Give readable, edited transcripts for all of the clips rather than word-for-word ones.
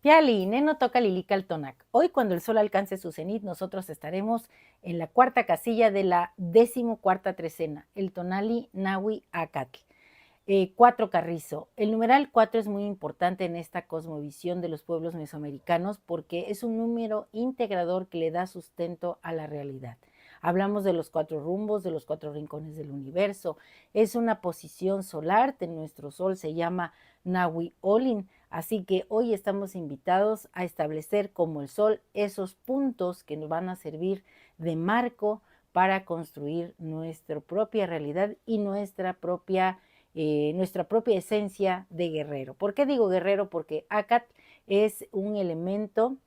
Piali, Neno toca Lilical Tonac. Hoy, cuando el sol alcance su cenit, nosotros estaremos en la cuarta casilla de la 14ª trecena, el Tonali Nahui Acatl. 4 Carrizo. El numeral 4 es muy importante en esta cosmovisión de los pueblos mesoamericanos porque es un número integrador que le da sustento a la realidad. Hablamos de los 4 rumbos, de los 4 rincones del universo. Es una posición solar de nuestro sol, se llama Nahui Olin. Así que hoy estamos invitados a establecer como el sol esos puntos que nos van a servir de marco para construir nuestra propia realidad y nuestra propia esencia de guerrero. ¿Por qué digo guerrero? Porque Acat es un elemento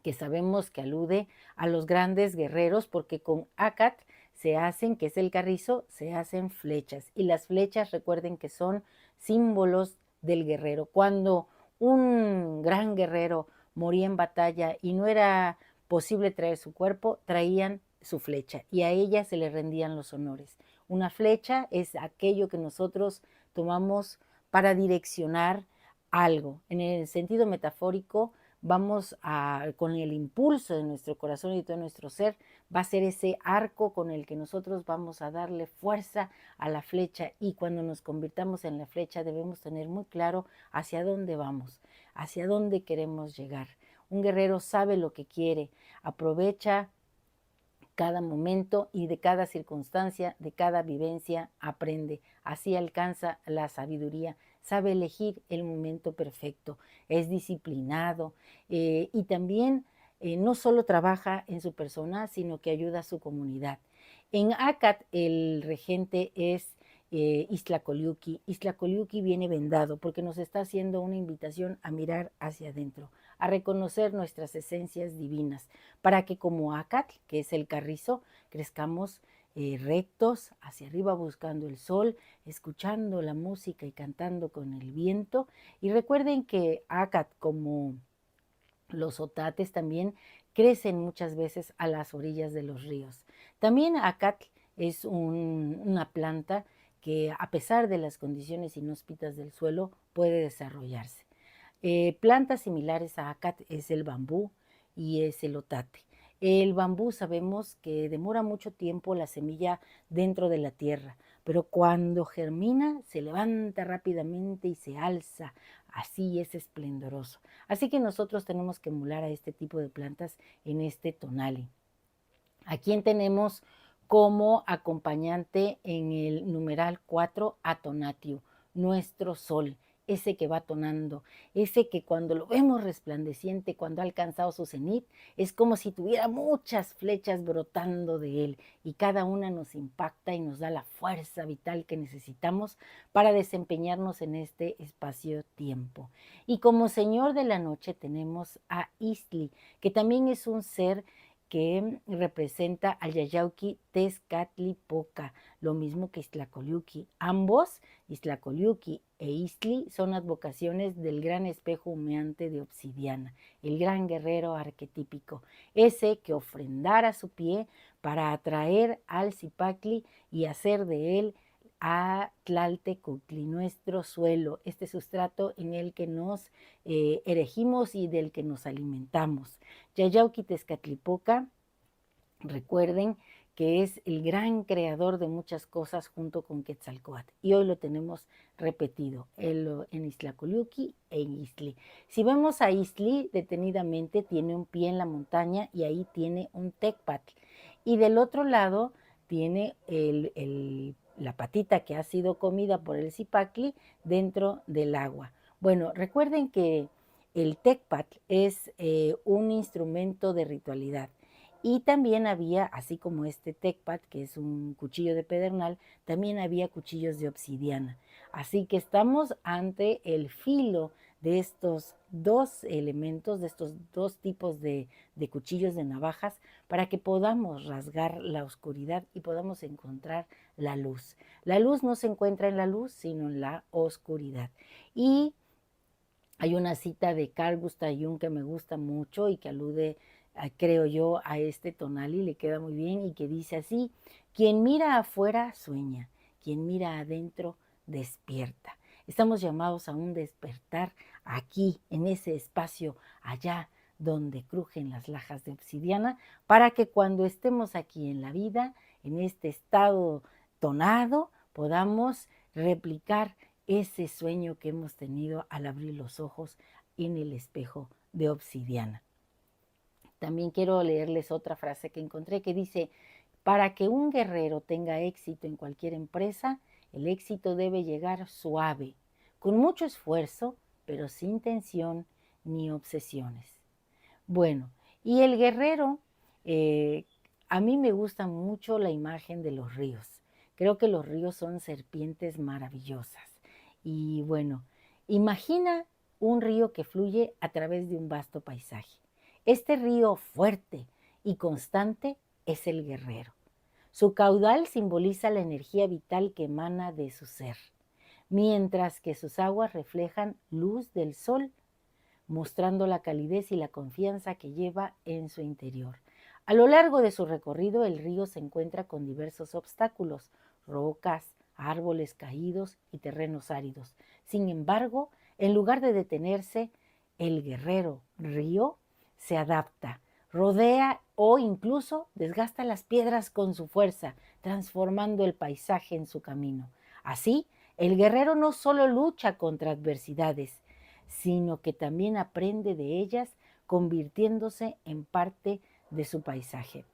que sabemos que alude a los grandes guerreros, porque con Acat se hacen, que es el carrizo, se hacen flechas. Y las flechas, recuerden que son símbolos del guerrero. Cuando un gran guerrero moría en batalla y no era posible traer su cuerpo, traían su flecha y a ella se le rendían los honores. Una flecha es aquello que nosotros tomamos para direccionar algo. En el sentido metafórico, con el impulso de nuestro corazón y de todo nuestro ser, va a ser ese arco con el que nosotros vamos a darle fuerza a la flecha, y cuando nos convirtamos en la flecha debemos tener muy claro hacia dónde vamos, hacia dónde queremos llegar. Un guerrero sabe lo que quiere, aprovecha cada momento y de cada circunstancia, de cada vivencia aprende. Así alcanza la sabiduría, sabe elegir el momento perfecto, es disciplinado y también no solo trabaja en su persona, sino que ayuda a su comunidad. En Acat el regente es Iztlacoliuqui. Iztlacoliuqui viene vendado porque nos está haciendo una invitación a mirar hacia adentro, a reconocer nuestras esencias divinas, para que como Acatl, que es el carrizo, crezcamos rectos hacia arriba buscando el sol, escuchando la música y cantando con el viento. Y recuerden que Acatl, como los otates, también crecen muchas veces a las orillas de los ríos. También Acatl es una planta que, a pesar de las condiciones inhóspitas del suelo, puede desarrollarse. Plantas similares a Acatl es el bambú y es el otate. El bambú sabemos que demora mucho tiempo la semilla dentro de la tierra, pero cuando germina se levanta rápidamente y se alza, así es esplendoroso. Así que nosotros tenemos que emular a este tipo de plantas en este tonali. ¿A quién tenemos como acompañante en el numeral 4? A Tonatiuh, nuestro sol, ese que va tonando, ese que cuando lo vemos resplandeciente, cuando ha alcanzado su cenit, es como si tuviera muchas flechas brotando de él, y cada una nos impacta y nos da la fuerza vital que necesitamos para desempeñarnos en este espacio-tiempo. Y como señor de la noche tenemos a Istli, que también es un ser que representa al Yayauqui Tezcatlipoca, lo mismo que Iztlacoliuqui. Ambos, Iztlacoliuqui e Istli, son advocaciones del gran espejo humeante de obsidiana, el gran guerrero arquetípico, ese que ofrendara su pie para atraer al Zipacli y hacer de él a Tlaltecuhtli, nuestro suelo, este sustrato en el que nos erigimos y del que nos alimentamos. Yayauqui Tezcatlipoca, recuerden que es el gran creador de muchas cosas junto con Quetzalcóatl. Y hoy lo tenemos repetido en Iztlacoliuqui e en Istli. Si vemos a Istli detenidamente, tiene un pie en la montaña y ahí tiene un tecpatl. Y del otro lado tiene la patita que ha sido comida por el zipacli dentro del agua. Bueno, recuerden que el tecpatl es un instrumento de ritualidad. Y también había, así como este tecpat, que es un cuchillo de pedernal, también había cuchillos de obsidiana. Así que estamos ante el filo de estos dos elementos, de estos dos tipos de cuchillos de navajas, para que podamos rasgar la oscuridad y podamos encontrar la luz. La luz no se encuentra en la luz, sino en la oscuridad. Y hay una cita de Carl Gustav Jung que me gusta mucho y que alude, creo yo, a este tonal y le queda muy bien, y que dice así: quien mira afuera sueña, quien mira adentro despierta. Estamos llamados a un despertar aquí, en ese espacio allá donde crujen las lajas de obsidiana, para que cuando estemos aquí en la vida, en este estado tonado, podamos replicar ese sueño que hemos tenido al abrir los ojos en el espejo de obsidiana. También quiero leerles otra frase que encontré que dice: para que un guerrero tenga éxito en cualquier empresa, el éxito debe llegar suave, con mucho esfuerzo, pero sin tensión ni obsesiones. Bueno, y el guerrero, eh, a mí me gusta mucho la imagen de los ríos. Creo que los ríos son serpientes maravillosas. Y bueno, imagina un río que fluye a través de un vasto paisaje. Este río fuerte y constante es el guerrero. Su caudal simboliza la energía vital que emana de su ser, mientras que sus aguas reflejan luz del sol, mostrando la calidez y la confianza que lleva en su interior. A lo largo de su recorrido, el río se encuentra con diversos obstáculos, rocas, árboles caídos y terrenos áridos. Sin embargo, en lugar de detenerse, el guerrero río se adapta, rodea o incluso desgasta las piedras con su fuerza, transformando el paisaje en su camino. Así, el guerrero no solo lucha contra adversidades, sino que también aprende de ellas, convirtiéndose en parte de su paisaje.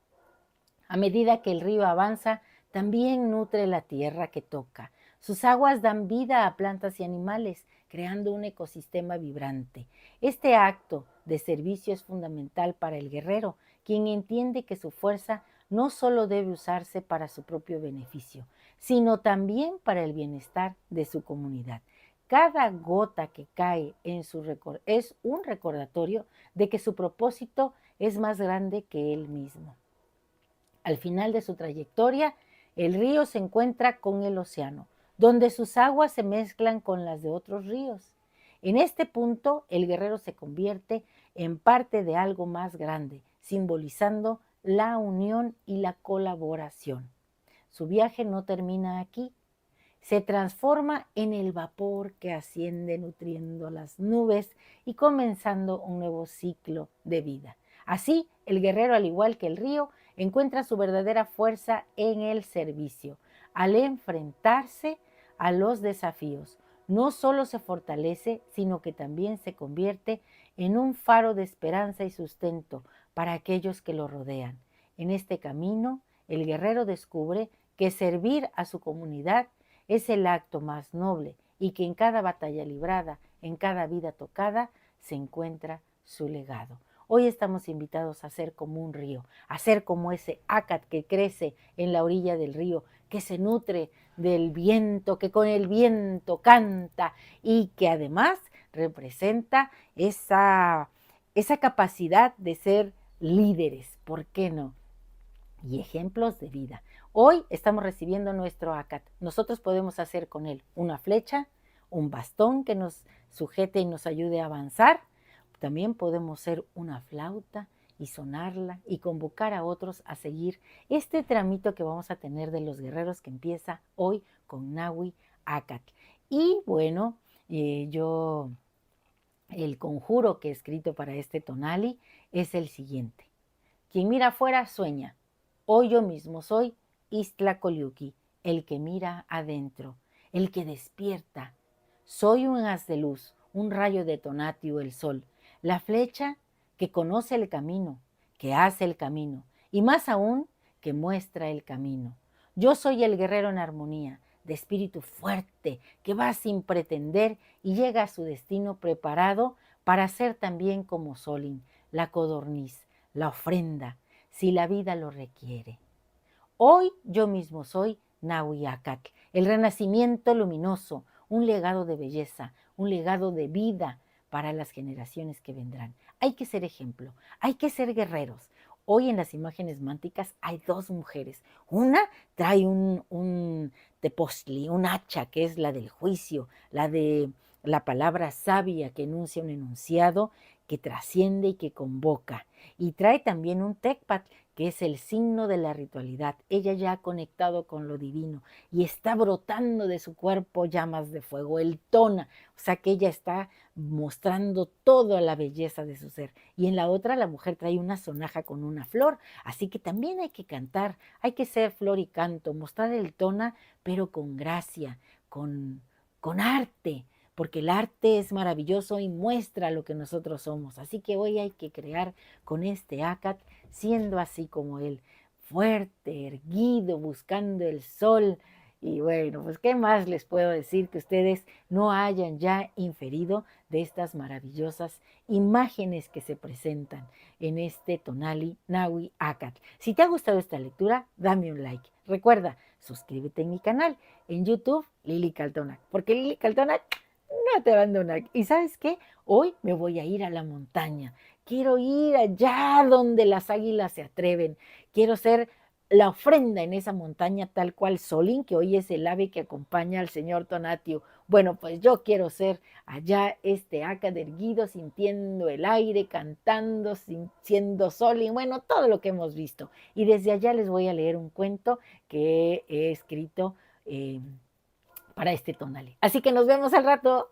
A medida que el río avanza, también nutre la tierra que toca. Sus aguas dan vida a plantas y animales, creando un ecosistema vibrante. Este acto de servicio es fundamental para el guerrero, quien entiende que su fuerza no solo debe usarse para su propio beneficio, sino también para el bienestar de su comunidad. Cada gota que cae en su es un recordatorio de que su propósito es más grande que él mismo. Al final de su trayectoria, el río se encuentra con el océano, donde sus aguas se mezclan con las de otros ríos. En este punto, el guerrero se convierte en parte de algo más grande, simbolizando la unión y la colaboración. Su viaje no termina aquí. Se transforma en el vapor que asciende nutriendo las nubes y comenzando un nuevo ciclo de vida. Así, el guerrero, al igual que el río, encuentra su verdadera fuerza en el servicio. Al enfrentarse a los desafíos, no solo se fortalece, sino que también se convierte en un faro de esperanza y sustento para aquellos que lo rodean. En este camino, el guerrero descubre que servir a su comunidad es el acto más noble y que en cada batalla librada, en cada vida tocada, se encuentra su legado. Hoy estamos invitados a ser como un río, a ser como ese ácat que crece en la orilla del río, que se nutre del viento, que con el viento canta y que además representa esa capacidad de ser líderes, ¿por qué no? Y ejemplos de vida. Hoy estamos recibiendo nuestro ácat. Nosotros podemos hacer con él una flecha, un bastón que nos sujete y nos ayude a avanzar. También podemos ser una flauta y sonarla y convocar a otros a seguir este tramito que vamos a tener de los guerreros que empieza hoy con Nahui Ácat. Y bueno, el conjuro que he escrito para este tonali es el siguiente. Quien mira afuera sueña. Hoy yo mismo soy Iztlacoliuqui, el que mira adentro, el que despierta. Soy un haz de luz, un rayo de Tonatiuh, el sol, la flecha que conoce el camino, que hace el camino, y más aún, que muestra el camino. Yo soy el guerrero en armonía, de espíritu fuerte, que va sin pretender y llega a su destino preparado para ser también como Solin, la codorniz, la ofrenda, si la vida lo requiere. Hoy yo mismo soy Nahui Ácat, el renacimiento luminoso, un legado de belleza, un legado de vida para las generaciones que vendrán. Hay que ser ejemplo, hay que ser guerreros. Hoy en las imágenes mánticas hay dos mujeres. Una trae un tepostli, un hacha, que es la del juicio, la de la palabra sabia que enuncia un enunciado que trasciende y que convoca. Y trae también un tecpat, que es el signo de la ritualidad. Ella ya ha conectado con lo divino y está brotando de su cuerpo llamas de fuego, el tona, o sea que ella está mostrando toda la belleza de su ser. Y en la otra la mujer trae una sonaja con una flor, así que también hay que cantar, hay que ser flor y canto, mostrar el tona, pero con gracia, con arte, porque el arte es maravilloso y muestra lo que nosotros somos. Así que hoy hay que crear con este Acat, siendo así como él, fuerte, erguido, buscando el sol. Y bueno, pues qué más les puedo decir que ustedes no hayan ya inferido de estas maravillosas imágenes que se presentan en este Tonali Nahui Acat. Si te ha gustado esta lectura, dame un like. Recuerda, suscríbete en mi canal en YouTube, Lili Caltonac, porque Lili Caltonac no te abandona. ¿Y sabes qué? Hoy me voy a ir a la montaña. Quiero ir allá donde las águilas se atreven. Quiero ser la ofrenda en esa montaña tal cual Solín, que hoy es el ave que acompaña al señor Tonatiuh. Bueno, pues yo quiero ser allá este Acat erguido, sintiendo el aire, cantando, siendo Solín, bueno, todo lo que hemos visto. Y desde allá les voy a leer un cuento que he escrito para este tonale. Así que nos vemos al rato.